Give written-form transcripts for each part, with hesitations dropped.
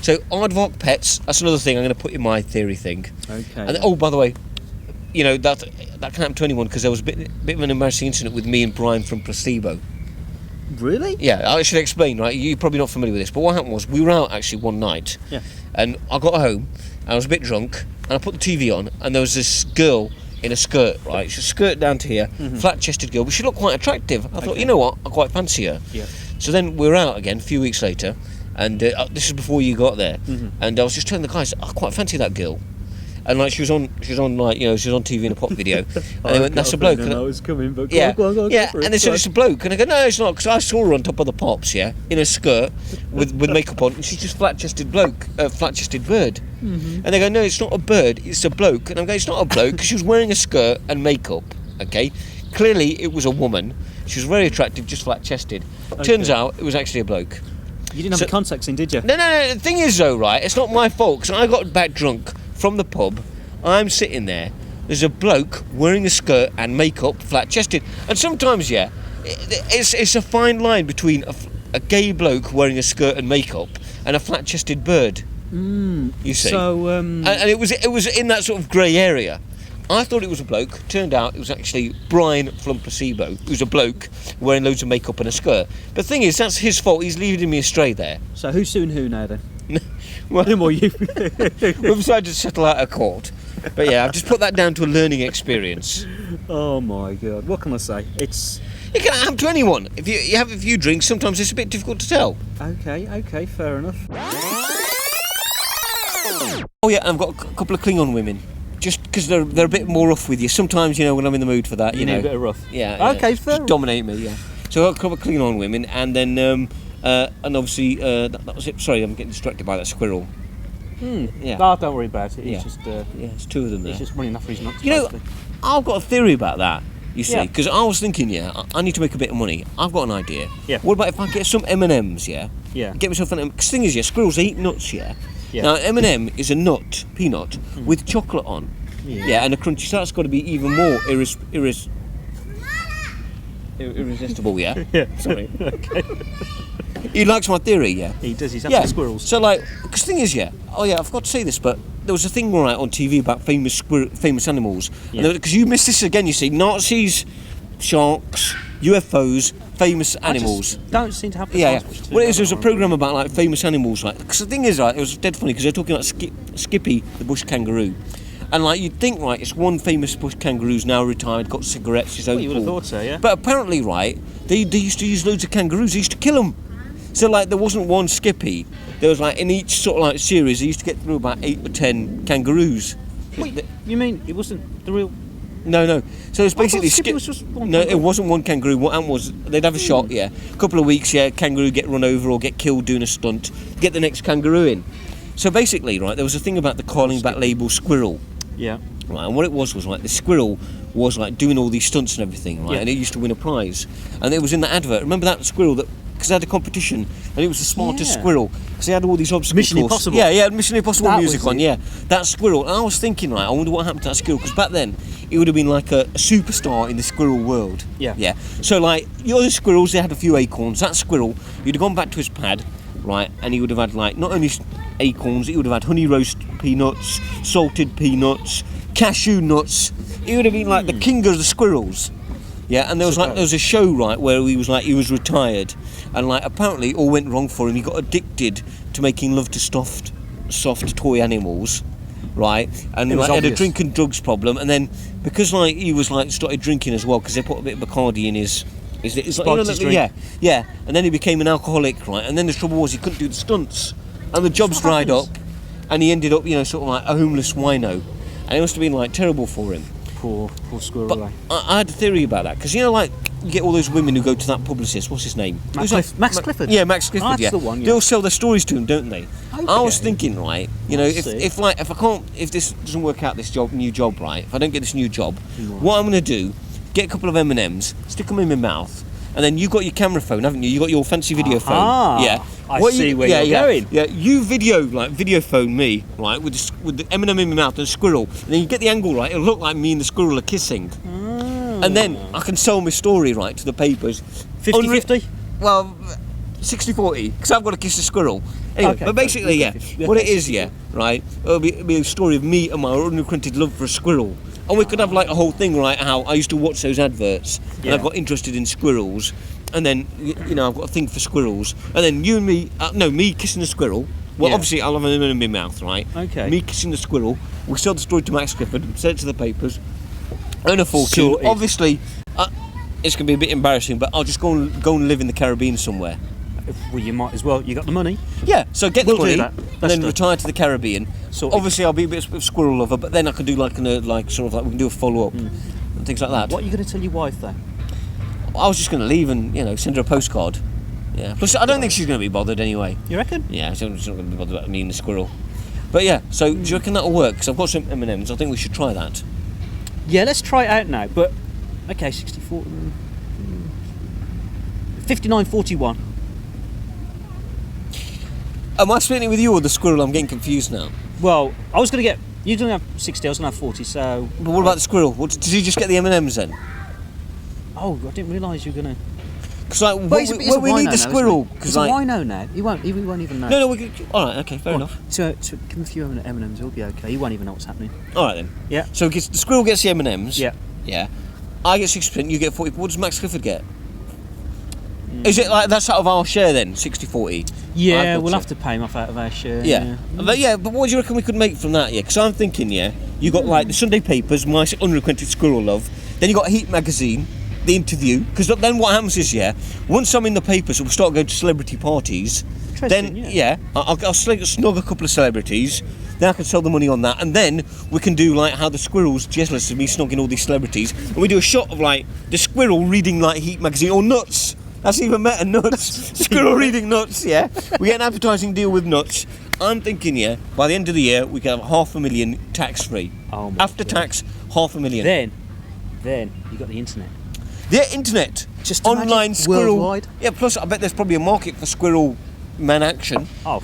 So aardvark pets, that's another thing I'm going to put in my theory thing. Okay. And by the way, that can happen to anyone, because there was a bit of an embarrassing incident with me and Brian from Placebo. Really? Yeah, I should explain, right? You're probably not familiar with this, but what happened was we were out actually one night, and I got home, and I was a bit drunk, and I put the TV on, and there was this girl in a skirt, right? She skirt down to here, flat-chested girl, but she looked quite attractive. I thought, you know what? I quite fancy her. Yeah. So then we were out again a few weeks later, and this is before you got there, and I was just telling the guys, I quite fancy that girl. And like she was on like she was on TV in a pop video, and they went, "That's a bloke." I was coming, but go on, and they said it's a bloke, and I go, "No, it's not," because I saw her on top of the pops, in a skirt with makeup on, and she's just flat-chested bird. And they go, "No, it's not a bird, it's a bloke," and I'm going, "It's not a bloke because she was wearing a skirt and makeup." Okay, clearly it was a woman. She was very attractive, just flat-chested. Turns out it was actually a bloke. You didn't have the context in, did you? No. The thing is, though, right? It's not my fault, because I got back drunk from the pub. I'm sitting there. There's a bloke wearing a skirt and makeup, flat-chested. And sometimes, it's a fine line between a gay bloke wearing a skirt and makeup and a flat-chested bird. You see. So, and it was in that sort of grey area. I thought it was a bloke. Turned out it was actually Brian from Placebo, who's a bloke wearing loads of makeup and a skirt. But the thing is, that's his fault. He's leading me astray there. So who's suing who now then? Well, him or you? We've decided to settle out of court. But I've just put that down to a learning experience. Oh my God! What can I say? It can happen to anyone. If you have a few drinks, sometimes it's a bit difficult to tell. Okay, fair enough. Oh yeah, I've got a couple of Klingon women. Just because they're a bit more rough with you. Sometimes, when I'm in the mood for that, you need a bit of rough. Yeah. Okay, fair. Just dominate me, So I've got a couple of Klingon women, and then, and obviously, that was it. Sorry, I'm getting distracted by that squirrel. Yeah. No, don't worry about it. It's just, it's two of them there. He's just running after his nuts. I've got a theory about that. You see, because I was thinking, I need to make a bit of money. I've got an idea. Yeah. What about if I get some M&Ms? Yeah. Get myself an M. Because the thing is, squirrels eat nuts. Yeah. Now, M&M is a peanut, with chocolate on. Yeah, and a crunchy. So that's got to be even more irresistible. Yeah. Sorry. Okay. He likes my theory. Yeah. He does. He's after squirrels. So because the thing is, I forgot to say this, but there was a thing on TV about famous animals. Because you missed this again. You see, Nazis, sharks, UFOs, famous animals. Don't seem to have the Well, there was a programme about famous animals, because the thing is, it was dead funny, because they're talking about Skippy, the bush kangaroo, and you'd think, it's one famous bush kangaroo's now retired, got cigarettes, his own. Well, you would have thought so, yeah. But apparently, they used to use loads of kangaroos. They used to kill them. So there wasn't one Skippy. There was in each sort of series, they used to get through about 8 or 10 kangaroos. Wait, you mean it wasn't the real? No. So it's basically was just one no, it wasn't one kangaroo. What happened was they'd have a shot, a couple of weeks, kangaroo get run over or get killed doing a stunt, get the next kangaroo in. So basically, there was a thing about the calling back label Squirrel. Yeah. Right, and what it was the squirrel was doing all these stunts and everything, and it used to win a prize. And it was in the advert. Remember that squirrel that? Because they had a competition, and it was the smartest squirrel, because they had all these obstacles. Mission Impossible. Yeah, Mission Impossible music on. That squirrel. And I was thinking, I wonder what happened to that squirrel, because back then it would have been a superstar in the squirrel world. Yeah. So the other squirrels, they had a few acorns. That squirrel, you'd have gone back to his pad, right, and he would have had not only acorns, he would have had honey roast peanuts, salted peanuts, cashew nuts. He would have been the king of the squirrels. Yeah, and there was a show where he was retired, and apparently it all went wrong for him. He got addicted to making love to soft toy animals, right? And he had a drink and drugs problem, and then because he was started drinking as well, because they put a bit of Bacardi in his drink. Yeah, and then he became an alcoholic, right? And then the trouble was he couldn't do the stunts, and the jobs dried up, and he ended up a homeless wino, and it must have been terrible for him. Poor squirrel. But I had a theory about that, because you get all those women who go to that publicist. What's his name? Max Clifford. Yeah, Max Clifford. That's the one. They all sell their stories to him, don't they? Okay. I was thinking, if this doesn't work out, this new job, right? If I don't get this new job, what I'm going to do? Get a couple of M&Ms, stick them in my mouth, and then you got your camera phone, haven't you? You got your fancy video phone. Yeah. I see where you're going. Yeah, you video phone me, right, with the M&M in my mouth and a squirrel, and then you get the angle right. It'll look like me and the squirrel are kissing, and then I can sell my story to the papers. 50-50? Well, 60-40, because I've got to kiss the squirrel. Anyway, Okay, but basically, yeah. what it is, right, it'll be a story of me and my unrequited love for a squirrel. And we could have like a whole thing, right, how I used to watch those adverts, and I got interested in squirrels, and then, you know, I've got a thing for squirrels, and then you and me, me kissing a squirrel. Well, obviously, I'll have an in my mouth, right? Okay. Me kissing the squirrel. We sell the story to Max Clifford, send it to the papers, earn a fortune. Sorted. Obviously, it's going to be a bit embarrassing, but I'll just go and live in the Caribbean somewhere. Well, you might as well. You got the money. Yeah, so get the money, do that. and then retire to the Caribbean. Sorted. Obviously, I'll be a bit of a squirrel lover, but then I can do like we can do a follow up and things like that. What are you going to tell your wife though? I was just going to leave and send her a postcard. Yeah. Plus, I don't think she's going to be bothered anyway. You reckon? Yeah, she's not going to be bothered about me and the squirrel. But yeah, so do you reckon that'll work? Because I've got some M&Ms. I think we should try that. Yeah, let's try it out now. But okay, 64, 59.41. Am I splitting it with you or the squirrel? I'm getting confused now. Well, I was going to get. You're going to have 60. I was going to have 40. So. But what about the squirrel? Did you just get the M&Ms then? Oh, I didn't realise you were going to. Because we need the squirrel. Because I know now. He won't even know. No, we can. All right, okay, fair enough. So give him a few M&Ms. He'll be okay. He won't even know what's happening. All right then. Yeah. So the squirrel gets the M&Ms. Yeah. Yeah. I get 60%. You get 40%. What does Max Clifford get? Is it like that's out of our share then, 60-40? Yeah, we'll have to pay him off out of our share. Yeah. But what do you reckon we could make from that? Yeah, because I'm thinking, you got like the Sunday papers, my unrequited squirrel love. Then you got Heat magazine, the interview. Because then what happens is, once I'm in the papers, we'll start going to celebrity parties. Then I'll snug a couple of celebrities. Then I can sell the money on that, and then we can do like how the squirrel's jealous of me snogging all these celebrities, and we do a shot of like the squirrel reading like Heat magazine or Nuts. That's even better, Nuts. Squirrel reading Nuts, yeah. We get an advertising deal with Nuts. I'm thinking, by the end of the year, we can have $500,000 tax-free. Oh my After tax, $500,000. Then you got the internet. The internet. Just online squirrel. Worldwide. Yeah, plus I bet there's probably a market for squirrel man action. Oh.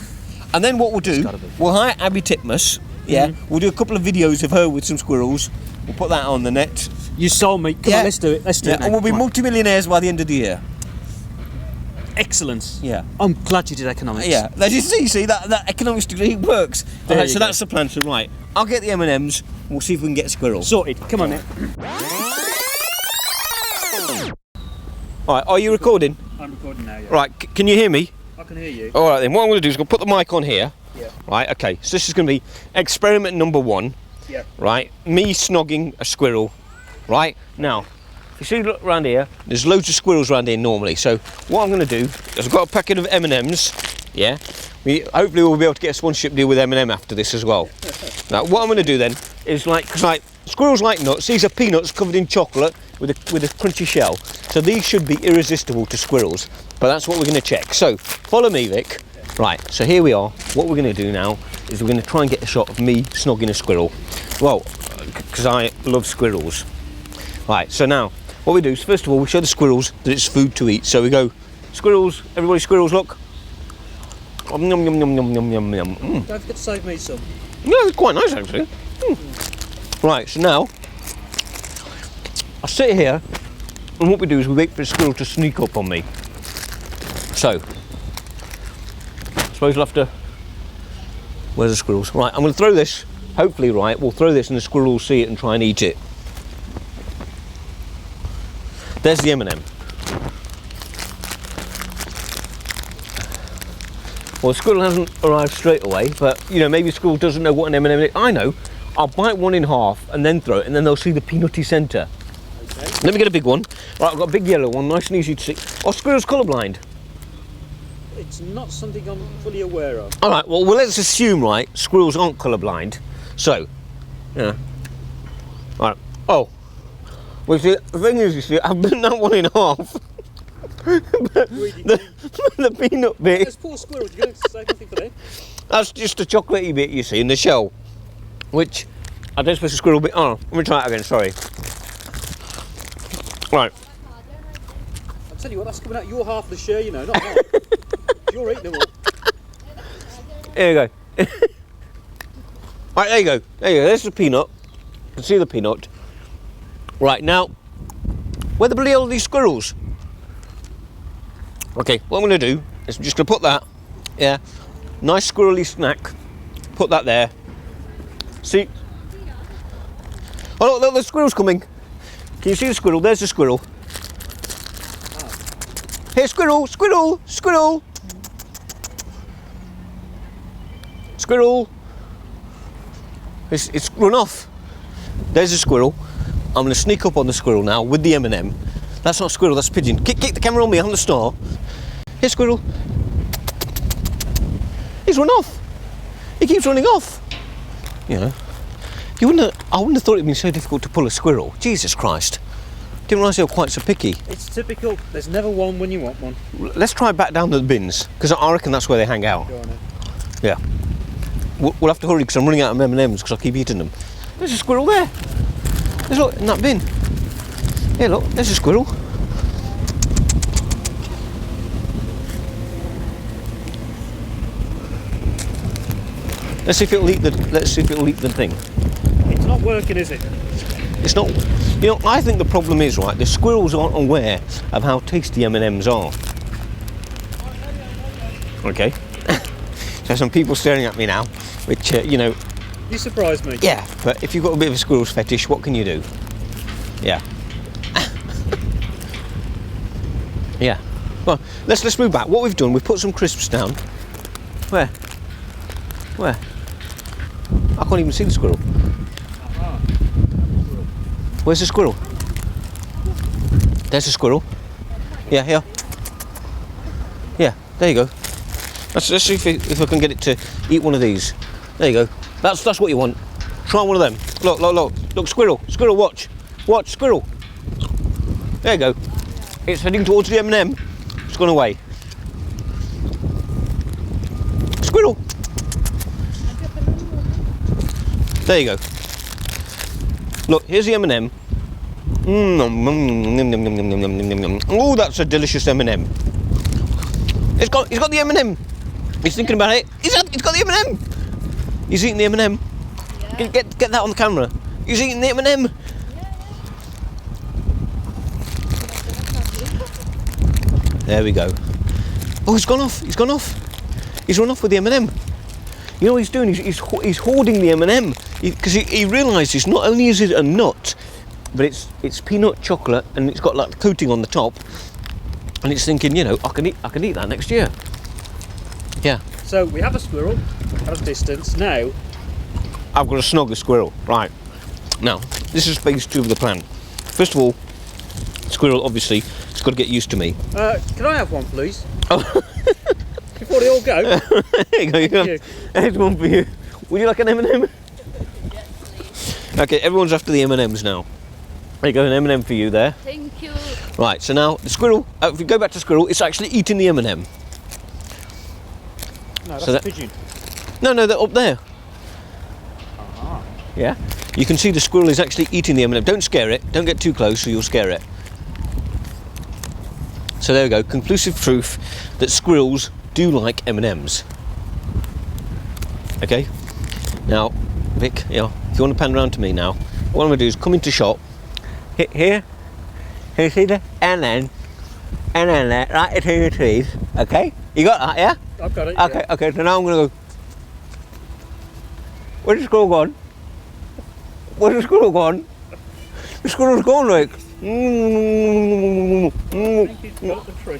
And then what we'll do, we'll hire Abby Titmus. Yeah, we'll do a couple of videos of her with some squirrels. We'll put that on the net. You sold me. Come on, let's do it. Let's do it. And we'll be multimillionaires by the end of the year. Excellence. Yeah. I'm glad you did economics. Yeah. You see that economics degree works. Okay, so that's the plan. So right, I'll get the M&Ms. We'll see if we can get a squirrel. Sorted. Come on, then. All right. Are you recording? I'm recording now. Yeah. Right. Can you hear me? I can hear you. All right then. What I'm going to do is I'm going to put the mic on here. Yeah. Right. Okay. So this is going to be experiment number 1. Yeah. Right. Me snogging a squirrel. Right. Now, if you see, look around here, there's loads of squirrels around here normally. So what I'm going to do is I've got a packet of M&Ms. Yeah. Hopefully we'll be able to get a sponsorship deal with M&M after this as well. Now what I'm going to do then is because squirrels like nuts. These are peanuts covered in chocolate with a crunchy shell. So these should be irresistible to squirrels. But that's what we're going to check. So follow me, Vic. Right. So here we are. What we're going to do now is we're going to try and get a shot of me snogging a squirrel. Well, because I love squirrels. Right. So now what we do is first of all we show the squirrels that it's food to eat. So we go, squirrels. Everybody, squirrels, look. Yum yum yum yum yum yum yum yum. Don't forget to save me some. Yeah, it's quite nice actually. Right, so now I sit here, and what we do is we wait for a squirrel to sneak up on me. So, I suppose we'll have to. Where's the squirrels? Right, I'm going to throw this. Hopefully, we'll throw this, and the squirrel will see it and try and eat it. There's the M&M. Well, the squirrel hasn't arrived straight away, but maybe the squirrel doesn't know what an M&M is. I know. I'll bite one in half and then throw it, and then they'll see the peanutty centre. Okay. Let me get a big one. Right, I've got a big yellow one, nice and easy to see. Are squirrels colourblind? It's not something I'm fully aware of. All right. Well, let's assume squirrels aren't colourblind. So, yeah. All right. Oh, well, see, the thing is, I've bitten that one in half. the peanut bit. There's poor squirrels. You don't save anything for them. That's just a chocolatey bit, you see, in the shell, which I don't suppose a squirrel bit. Oh, let me try it again. Sorry. Right. I'll tell you what. That's coming out your half of the share. Not mine. You're eating them all. There you go. Right, there you go. There's the peanut. You can see the peanut. Right now, where the bloody hell are these squirrels? Okay, what I'm going to do is I'm just going to put that, Nice squirrely snack. Put that there. See? Oh look, the squirrel's coming. Can you see the squirrel? There's the squirrel. Here, squirrel, squirrel, squirrel. Squirrel. It's run off. There's a squirrel. I'm going to sneak up on the squirrel now with the M&M. That's not a squirrel, that's a pigeon. Get the camera on me, I'm the star. Here, squirrel. He's run off. He keeps running off. You know, I wouldn't have thought it'd been so difficult to pull a squirrel. Jesus Christ. Didn't realise they were quite so picky. It's typical. There's never one when you want one. Let's try back down to the bins, because I reckon that's where they hang out. Go on then. Yeah. We'll have to hurry because I'm running out of M&Ms because I keep eating them. There's a squirrel there. There's look in that bin. Here, look. There's a squirrel. Let's see if it'll eat the. Let's see if it'll eat the thing. It's not working, is it? It's not. You know, I think the problem is right. The squirrels aren't aware of how tasty M&Ms are. Okay. There's some people staring at me now, which you know. You surprised me. Yeah, but if you've got a bit of a squirrel's fetish, what can you do? Yeah. Yeah. Well, let's move back. What we've done, we've put some crisps down. Where? Where? I can't even see the squirrel. Where's the squirrel? There's the squirrel. Yeah, here. Yeah, there you go. Let's see if I can get it to eat one of these. There you go. That's what you want. Try one of them. Look, squirrel, watch, squirrel. There you go. It's heading towards the M&M. It's gone away. Squirrel. There you go. Look, here's the M&M. Oh, that's a delicious M&M. He's got the M&M. He's thinking about it. He's got the M&M. He's eating the M&M. Yeah. Get that on the camera. He's eating the M&M. There we go. Oh, he's gone off. He's run off with the M&M. You know what he's doing? He's hoarding the M&M because he realises not only is it a nut, but it's peanut chocolate and it's got like coating on the top, and it's thinking, you know, I can eat that next year. Yeah. So we have a squirrel at a distance now. I've got to snog a squirrel. Right. Now, this is phase 2 of the plan. First of all, squirrel obviously has got to get used to me. Can I have one, please? Oh. Before they all go. There you go. Thank you. There's one for you. Would you like an M&M? Okay, everyone's after the M&Ms now. There you go, an M&M for you there. Thank you. Right, so now the squirrel, if we go back to squirrel, it's actually eating the M&M. No, that's a pigeon. No, they're up there. Uh-huh. Yeah? You can see the squirrel is actually eating the M&M. Don't scare it. Don't get too close or you'll scare it. So there we go. Conclusive proof that squirrels do like M&Ms. Okay? Now, Vic, if you want to pan around to me now, what I'm going to do is come into shot. Here, see the and then right into your trees. Okay? You got that, yeah? I've got it. Okay, yeah. okay, so now I'm going to go. Where's the squirrel gone? Where's the squirrel gone? The squirrel's gone, like.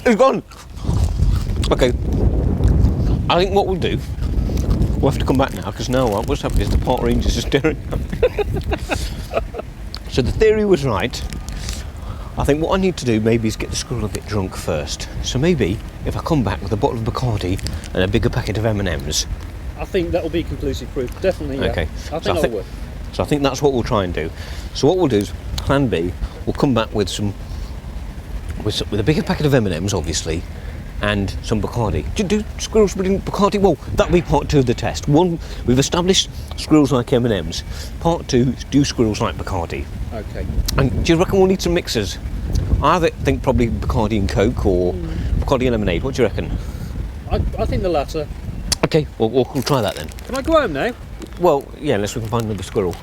It's gone. Okay. I think what we'll do, we'll have to come back now, because now what's happening is the park rangers are staring at me. So the theory was right. I think what I need to do maybe is get the squirrel a bit drunk first. So maybe if I come back with a bottle of Bacardi and a bigger packet of M&Ms. I think that'll be conclusive proof. Definitely. Yeah. Okay. I think that'll work. So I think that's what we'll try and do. So what we'll do is plan B. We'll come back with a bigger packet of M&Ms, obviously, and some Bacardi. Do squirrels bring Bacardi? Well, that'll be part 2 of the test. 1, we've established squirrels like M&Ms. Part 2 is do squirrels like Bacardi. Okay. And do you reckon we'll need some mixers? I think probably Bacardi and Coke or Bacardi and lemonade. What do you reckon? I think the latter. Okay, well, we'll try that then. Can I go home now? Well, yeah, unless we can find another squirrel.